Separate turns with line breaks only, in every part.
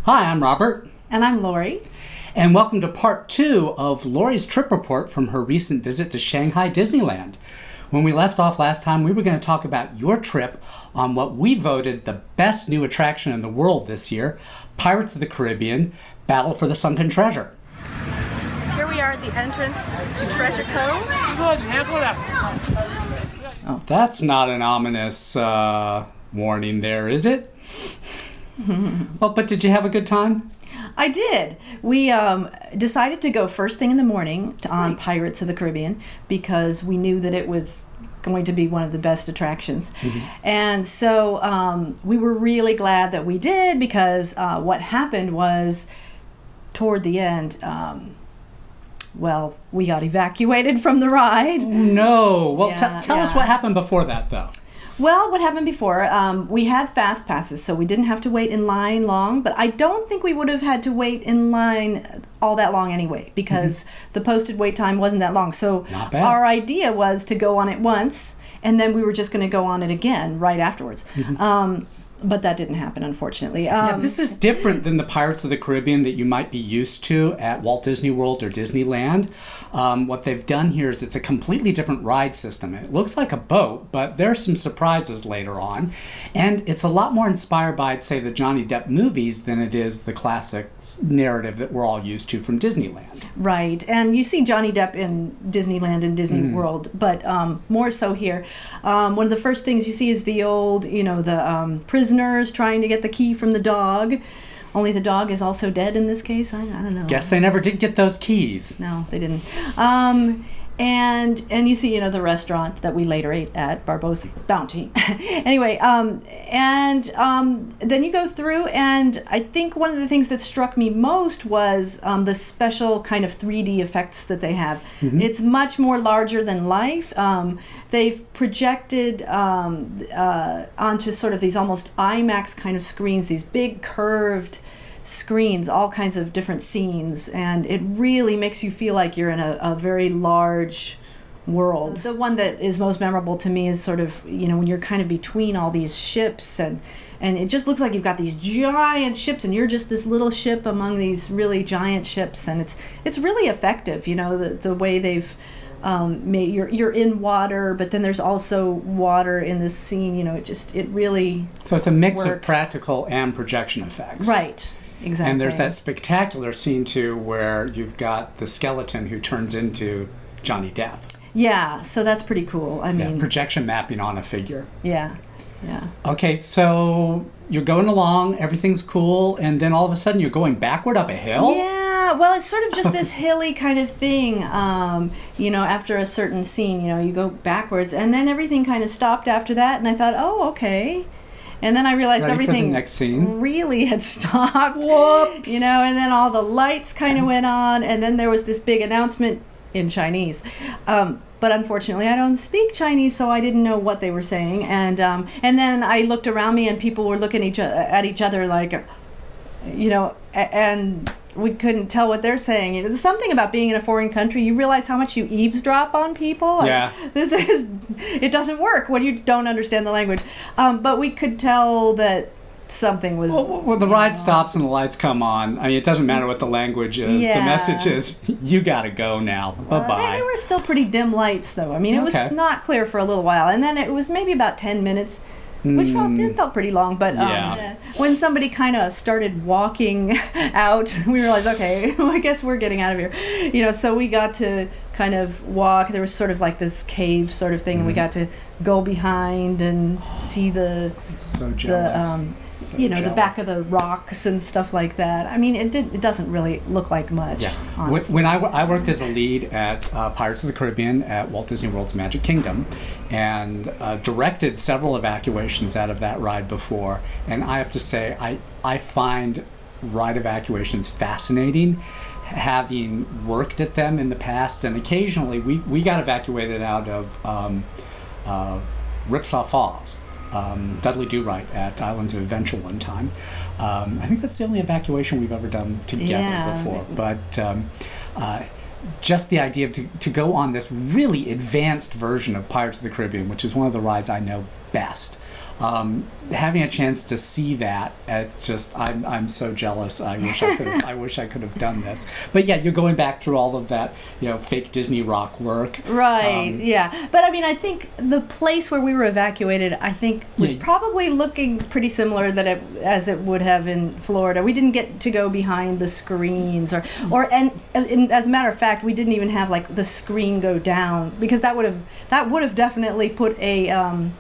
Hi, I'm Robert.
And I'm Laurie.
And welcome to part 2 of Laurie's trip report from her recent visit to Shanghai Disneyland. When we left off last time, we were going to talk about your trip on what we voted the best new attraction in the world this year, Pirates of the Caribbean, Battle for the Sunken Treasure.
Here we are at the entrance to Treasure Cove.
Oh, that's not an ominous warning there, is it? Well, but did you have a good time?
I did. We decided to go first thing in the morning on Pirates of the Caribbean because we knew that it was going to be one of the best attractions. And so we were really glad that we did because what happened was toward the end, we got evacuated from the ride.
No. Well, tell us what happened before that, though.
Well, what happened before, we had fast passes, so we didn't have to wait in line long, but I don't think we would have had to wait in line all that long anyway, because the posted wait time wasn't that long. So our idea was to go on it once, and then we were just going to go on it again right afterwards. But that didn't happen, unfortunately.
This is different than the Pirates of the Caribbean that you might be used to at Walt Disney World or Disneyland. What they've done here is it's a completely different ride system. It looks like a boat, but there's some surprises later on. And it's a lot more inspired by, I'd say, the Johnny Depp movies than it is the classic narrative that we're all used to from Disneyland.
Right, and you see Johnny Depp in Disneyland and Disney World, but more so here. One of the first things you see is the old, the prisoners trying to get the key from the dog. Only the dog is also dead in this case. I don't know.
Guess they never did get those keys.
No, they didn't. And you see, the restaurant that we later ate at, Barbosa Bounty. Anyway, then you go through, and I think one of the things that struck me most was the special kind of 3D effects that they have. It's much more larger than life. They've projected onto sort of these almost IMAX kind of screens, these big curved screens, all kinds of different scenes, and it really makes you feel like you're in a very large world. The one that is most memorable to me is sort of, when you're kind of between all these ships, and it just looks like you've got these giant ships and you're just this little ship among these really giant ships, and it's really effective, the way they've made you're in water, but then there's also water in this scene, it really
So it's a mix
works.
of practical and projection effects.
Right. Exactly.
And there's that spectacular scene, too, where you've got the skeleton who turns into Johnny Depp.
Yeah, so that's pretty cool. I mean,
projection mapping on a figure.
Yeah.
Okay, so you're going along, everything's cool, and then all of a sudden you're going backward up a hill?
Yeah, well, it's sort of just this hilly kind of thing. After a certain scene, you go backwards, and then everything kind of stopped after that, and I thought, oh, okay. And then I realized everything
next scene
really had stopped.
Whoops!
And then all the lights kind of went on, and then there was this big announcement in Chinese. But unfortunately, I don't speak Chinese, so I didn't know what they were saying. And then I looked around me, and people were looking at each other like, and we couldn't tell what they're saying. There's something about being in a foreign country. You realize how much you eavesdrop on people. It doesn't work when you don't understand the language. But we could tell that something was...
Well, the ride stops and the lights come on. I mean, it doesn't matter what the language is.
Yeah.
The message is, you gotta go now. Bye-bye.
They were still pretty dim lights, though. I mean, it was not clear for a little while. And then it was maybe about 10 minutes, which felt pretty long. But when somebody kind of started walking out, we realized, okay, I guess we're getting out of here. So we got to kind of walk. There was sort of like this cave sort of thing, and we got to go behind and see the back of the rocks and stuff like that. I mean, it doesn't really look like much. Honestly.
When I worked as a lead at Pirates of the Caribbean at Walt Disney World's Magic Kingdom, and directed several evacuations out of that ride before, and I have to say I find ride evacuations fascinating, having worked at them in the past, and occasionally we got evacuated out of Ripsaw Falls, Dudley Do Right at Islands of Adventure one time. I think that's the only evacuation we've ever done together before. But just the idea to go on this really advanced version of Pirates of the Caribbean, which is one of the rides I know best, having a chance to see that, it's just I'm so jealous. I wish I could have done this. But yeah, you're going back through all of that, fake Disney rock work.
Right. Yeah. But I mean, I think the place where we were evacuated, I think, was probably looking pretty similar as it would have in Florida. We didn't get to go behind the screens, and as a matter of fact, we didn't even have like the screen go down, because that would have definitely put a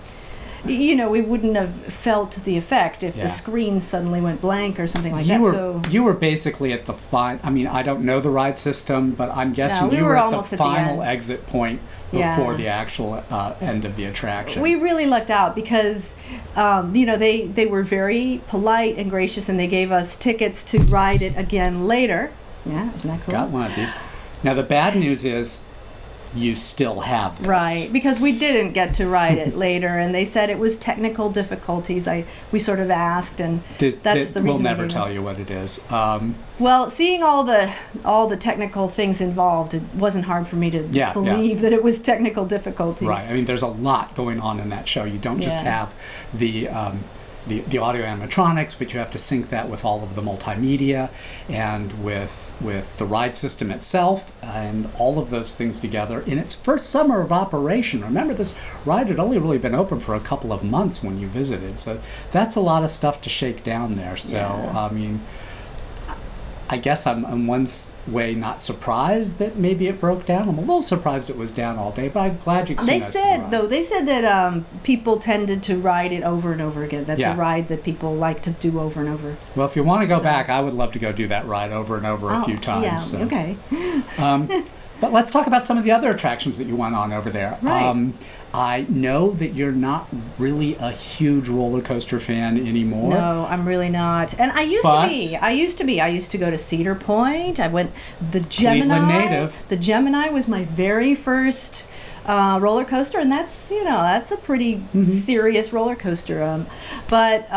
we wouldn't have felt the effect if the screen suddenly went blank or something like that.
You were basically at the I mean, I don't know the ride system, but I'm guessing you were at the final exit point before the actual end of the attraction.
We really lucked out because, they were very polite and gracious, and they gave us tickets to ride it again later. Yeah, isn't that cool?
Got one of these. Now, the bad news is, you still have this.
Right, because we didn't get to ride it later, and they said it was technical difficulties. We sort of asked, and that's the reason.
We'll never tell you what it is.
Well, seeing all the technical things involved, it wasn't hard for me to believe that it was technical difficulties.
Right. I mean, there's a lot going on in that show. You don't just have the audio animatronics, but you have to sync that with all of the multimedia and with the ride system itself, and all of those things together in its first summer of operation. Remember, this ride had only really been open for a couple of months when you visited, so that's a lot of stuff to shake down there. So, I mean, I guess I'm in one way not surprised that maybe it broke down. I'm a little surprised it was down all day, but I'm glad you could see that.
They said that people tended to ride it over and over again. That's a ride that people like to do over and over.
Well, if you want to go back, I would love to go do that ride over and over a few times.
Yeah,
so.
okay.
But let's talk about some of the other attractions that you went on over there.
Right.
I know that you're not really a huge roller coaster fan anymore.
No, I'm really not. And I used to be. I used to go to Cedar Point. I went the Gemini.
Cleveland native.
The Gemini was my very first roller coaster, and that's a pretty serious roller coaster. But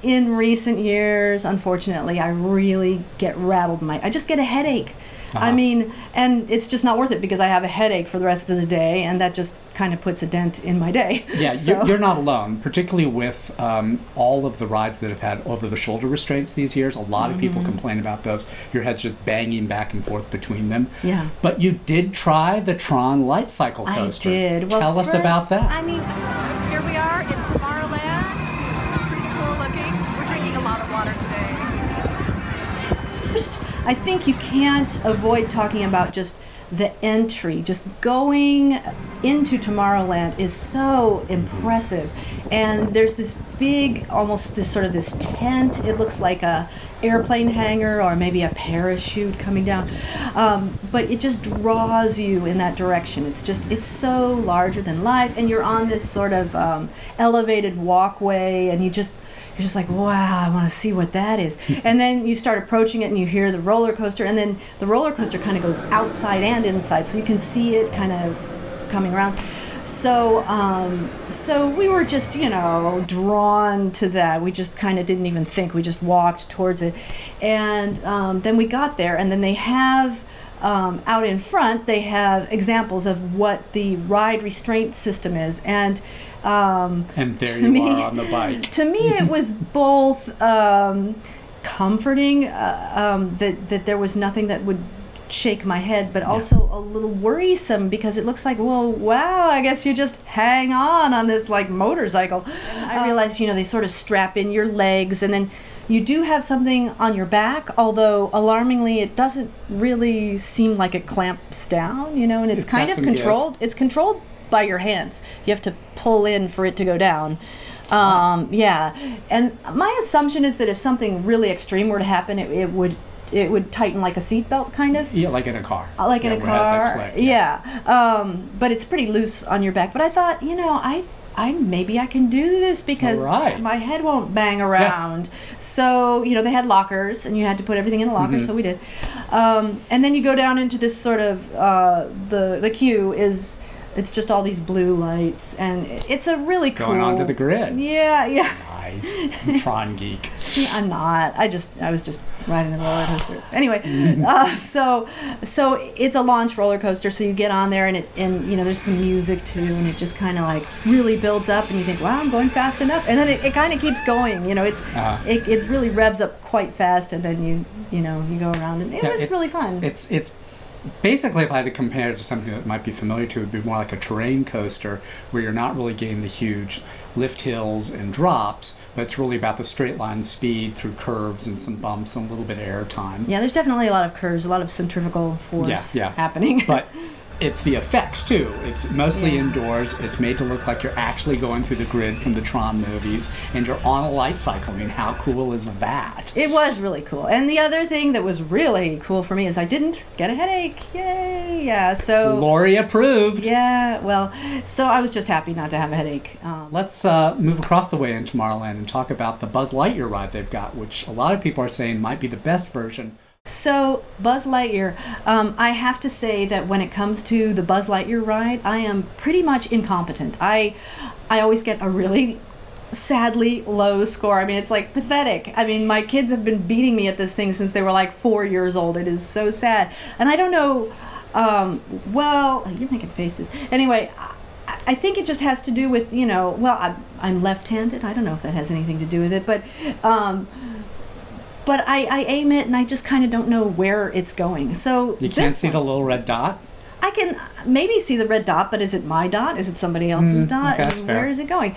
in recent years, unfortunately, I really get rattled. I just get a headache. I mean, and it's just not worth it because I have a headache for the rest of the day, and that just kind of puts a dent in my day.
Yeah, so. You're not alone, particularly with all of the rides that have had over-the-shoulder restraints these years. A lot of people complain about those. Your head's just banging back and forth between them.
Yeah.
But you did try the TRON Lightcycle coaster.
I did. Well,
Tell us about that.
I mean, here we are in Tomorrowland. It's pretty cool looking. We're drinking a lot of water today. First, I think you can't avoid talking about just the entry. Just going into Tomorrowland is so impressive. And there's this big, almost this tent. It looks like a airplane hangar or maybe a parachute coming down. But it just draws you in that direction. It's so larger than life. And you're on this sort of elevated walkway, and you're just like, wow, I want to see what that is. And then you start approaching it, and you hear the roller coaster, and then the roller coaster kind of goes outside and inside, so you can see it kind of coming around. So we were just, drawn to that. We just kind of didn't even think. We just walked towards it. And then we got there, and then they have, out in front, they have examples of what the ride restraint system is. And
there you are on the bike.
To me, it was both comforting that there was nothing that would shake my head, but also a little worrisome because it looks like, well, wow, I guess you just hang on this like motorcycle. I realized, they sort of strap in your legs, and then you do have something on your back, although alarmingly it doesn't really seem like it clamps down, and it's kind of controlled. It's controlled by your hands. You have to pull in for it to go down. Yeah. And my assumption is that if something really extreme were to happen, it would tighten like a seatbelt, kind of.
Yeah, like in a car.
Like in a car. Click, yeah. But it's pretty loose on your back. But I thought, I maybe I can do this because my head won't bang around. Yeah. So, they had lockers, and you had to put everything in a locker, so we did. And then you go down into this sort of, the queue it's just all these blue lights, and it's a really cool...
Going onto the grid.
Yeah.
Nice. TRON geek.
See, I'm not. I was just riding the roller coaster. Anyway, so it's a launch roller coaster. So you get on there, and there's some music too, and it just kind of like really builds up, and you think, wow, I'm going fast enough, and then it kind of keeps going. It really revs up quite fast, and then you go around, and it was really fun.
It's basically, if I had to compare it to something that might be familiar to, it would be more like a terrain coaster where you're not really getting the huge lift hills and drops, but it's really about the straight line speed through curves and some bumps and a little bit of air time.
Yeah, there's definitely a lot of curves, a lot of centrifugal force happening.
But it's the effects too. It's mostly indoors. It's made to look like you're actually going through the grid from the Tron movies, and you're on a light cycle. I mean, how cool is that?
It was really cool. And the other thing that was really cool for me is I didn't get a headache. Yay! Yeah, so
Laurie approved.
Yeah, well, so I was just happy not to have a headache.
Let's move across the way in Tomorrowland and talk about the Buzz Lightyear ride they've got, which a lot of people are saying might be the best version.
So, Buzz Lightyear, I have to say that when it comes to the Buzz Lightyear ride, I am pretty much incompetent. I always get a really sadly low score. I mean, it's like pathetic. I mean, my kids have been beating me at this thing since they were like 4 years old. It is so sad. And I don't know, well, you're making faces. Anyway, I think it just has to do with, I'm left-handed. I don't know if that has anything to do with it, but I aim it, and I just kind of don't know where it's going. So
you can't see the little red dot?
I can maybe see the red dot, but is it my dot? Is it somebody else's dot?
Okay, that's fair.
Where is it going?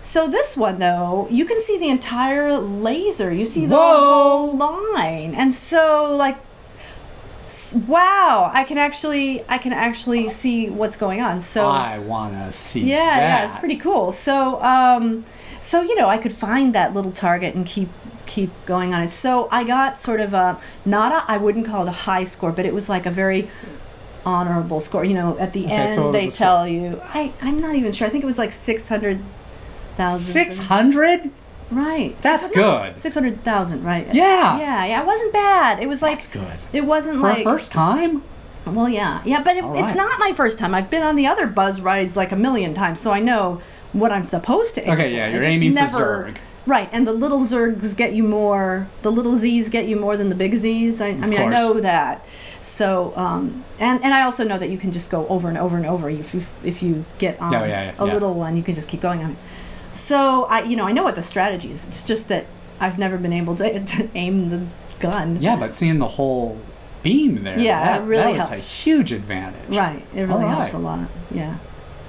So this one, though, you can see the entire laser. You see the whole line. And so, like, wow, I can actually see what's going on. So
I want to see that.
Yeah, it's pretty cool. So, I could find that little target and keep going on it. So I got sort of I wouldn't call it a high score, but it was like a very honorable score. At the end
so
they tell you, I'm not even sure. I think it was like 600,000.
600?
Right.
That's good.
600,000, right?
Yeah.
Yeah, it wasn't bad. It was like,
that's good.
It wasn't
for
like...
a first time?
Well, yeah, but it's not my first time. I've been on the other Buzz rides like a million times, so I know what I'm supposed to aim for.
Okay, yeah, you're aiming for Zurg.
Right, and the little Zurgs get you more, the little Z's get you more than the big Z's. I mean, I know that. So, and I also know that you can just go over and over and over. If you get on a little one, you can just keep going on it. So, I know what the strategy is. It's just that I've never been able to aim the gun.
Yeah, but seeing the whole beam there,
it really
that was
helps.
a huge advantage.
Right, it really helps a lot. Yeah,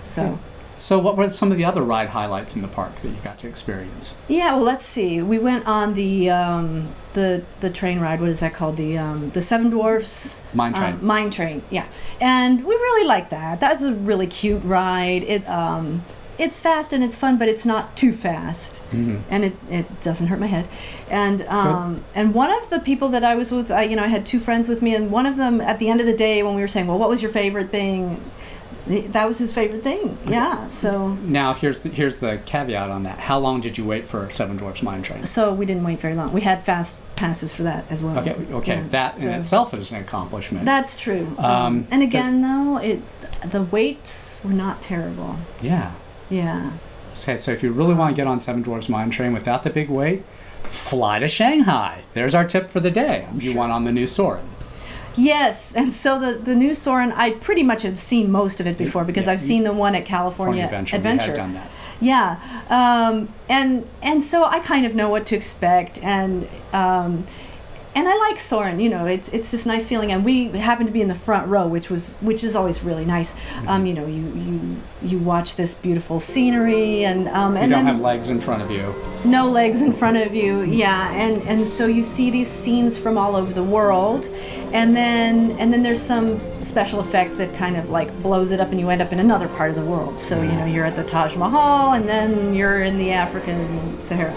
so...
Yeah. So what were some of the other ride highlights in the park that you got to experience?
Yeah, well, let's see. We went on the train ride. What is that called? The Seven Dwarfs
Mine Train.
Mine Train. Yeah, and we really liked that. That's a really cute ride. It's fast and it's fun, but it's not too fast, and it doesn't hurt my head. And and one of the people that I was with, I had two friends with me, and one of them at the end of the day when we were saying, well, what was your favorite thing? That was his favorite thing. Yeah. So
now here's the caveat on that. How long did you wait for Seven Dwarfs Mine Train?
So we didn't wait very long. We had fast passes for that as well.
Okay. Yeah, that in itself is an accomplishment.
That's true. And again, though, the waits were not terrible.
Yeah.
Yeah.
Okay, so if you really want to get on Seven Dwarfs Mine Train without the big wait, fly to Shanghai. There's our tip for the day. You went on the new Soarin'.
Yes, and so the new Soarin', I pretty much have seen most of it before because I've seen the one at California Adventure.
We have done that.
Yeah, and so I kind of know what to expect, and I like Soarin'. It's this nice feeling, and we happen to be in the front row, which is always really nice. You watch this beautiful scenery, and
you don't have legs in front of you.
No legs in front of you, yeah, and so you see these scenes from all over the world, and then there's some special effect that kind of like blows it up, and you end up in another part of the world. So you're at the Taj Mahal, and then you're in the African Sahara.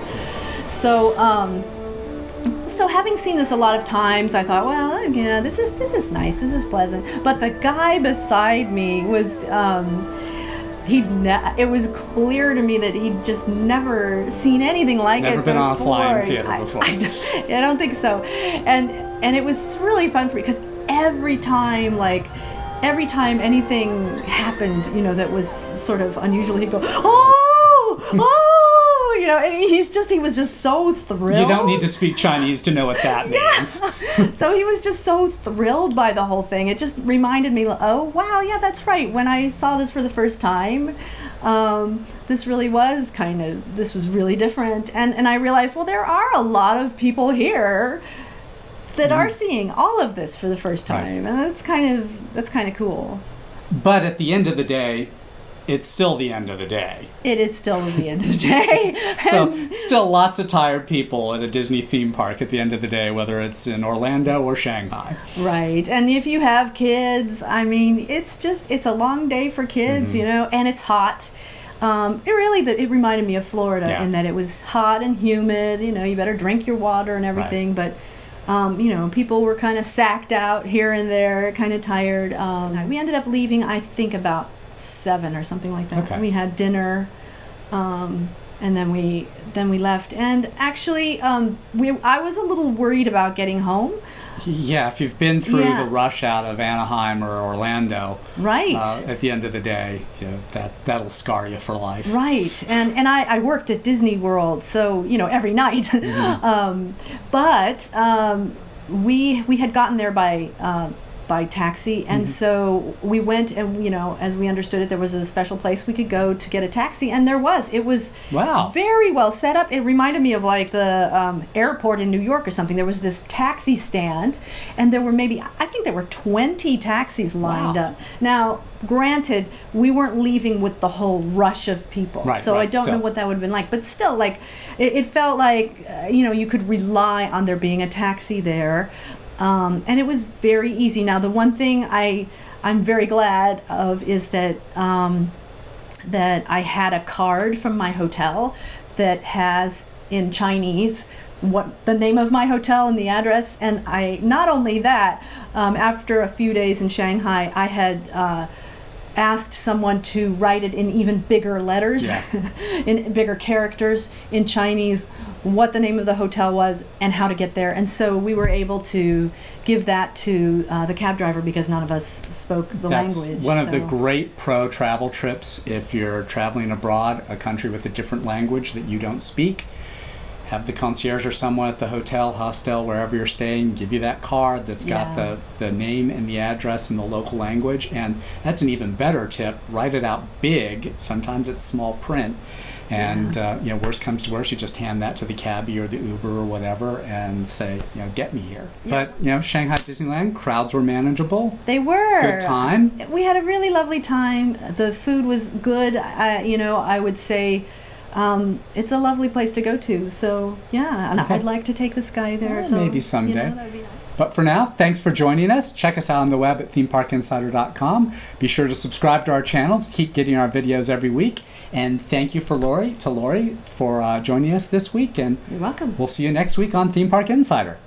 So having seen this a lot of times, I thought, well, yeah, this is nice, this is pleasant. But the guy beside me was, it was clear to me that he'd just never seen anything like it before.
Never been on a flying theater before.
I don't think so. And it was really fun for me because every time anything happened, that was sort of unusual, he'd go, oh, and he was just so thrilled.
You don't need to speak Chinese to know what that means.
So he was just so thrilled by the whole thing. It just reminded me, oh, wow, yeah, that's right. When I saw this for the first time, this was really different. And I realized, well, there are a lot of people here that are seeing all of this for the first time. Right. And that's kind of cool.
But at the end of the day, it's still the end of the day.
It is still the end of the day.
So still lots of tired people at a Disney theme park at the end of the day, whether it's in Orlando or Shanghai.
Right. And if you have kids, I mean, it's a long day for kids, and it's hot. It reminded me of Florida in that it was hot and humid. You better drink your water and everything. Right. But people were kind of sacked out here and there, kind of tired. We ended up leaving, I think, about 7 or something like that. Okay. We had dinner, and then we left. And actually, I was a little worried about getting home.
Yeah, if you've been through the rush out of Anaheim or Orlando,
right? At
the end of the day, that'll scar you for life.
Right, and I worked at Disney World, so every night. Mm-hmm. But we had gotten there by taxi, and so we went, and as we understood it, there was a special place we could go to get a taxi, and it was very well set up. It reminded me of like the airport in New York or something. There was this taxi stand, and there were I think there were 20 taxis lined up. Now, granted, we weren't leaving with the whole rush of people, so I don't know what that would have been like, but still, like it felt like you could rely on there being a taxi there. And it was very easy. Now, the one thing I'm very glad of is that that I had a card from my hotel that has in Chinese what the name of my hotel and the address. And not only that, after a few days in Shanghai, I had asked someone to write it in even bigger letters, in bigger characters in Chinese, what the name of the hotel was and how to get there. And so we were able to give that to the cab driver because none of us spoke the language.
That's one of the great pro travel trips. If you're traveling abroad, a country with a different language that you don't speak, have the concierge or someone at the hotel, hostel, wherever you're staying, give you that card that's got the name and the address in the local language. And that's an even better tip. Write it out big. Sometimes it's small print. And, worst comes to worst, you just hand that to the cabbie or the Uber or whatever and say, get me here. Yep. But, Shanghai Disneyland, crowds were manageable.
They were.
Good time.
We had a really lovely time. The food was good. I would say it's a lovely place to go to. So, and I'd like to take this guy there. So
maybe someday. That'd be nice. But for now, thanks for joining us. Check us out on the web at themeparkinsider.com. Be sure to subscribe to our channels. Keep getting our videos every week. And thank you to Laurie for joining us this week. And
you're welcome.
We'll see you next week on Theme Park Insider.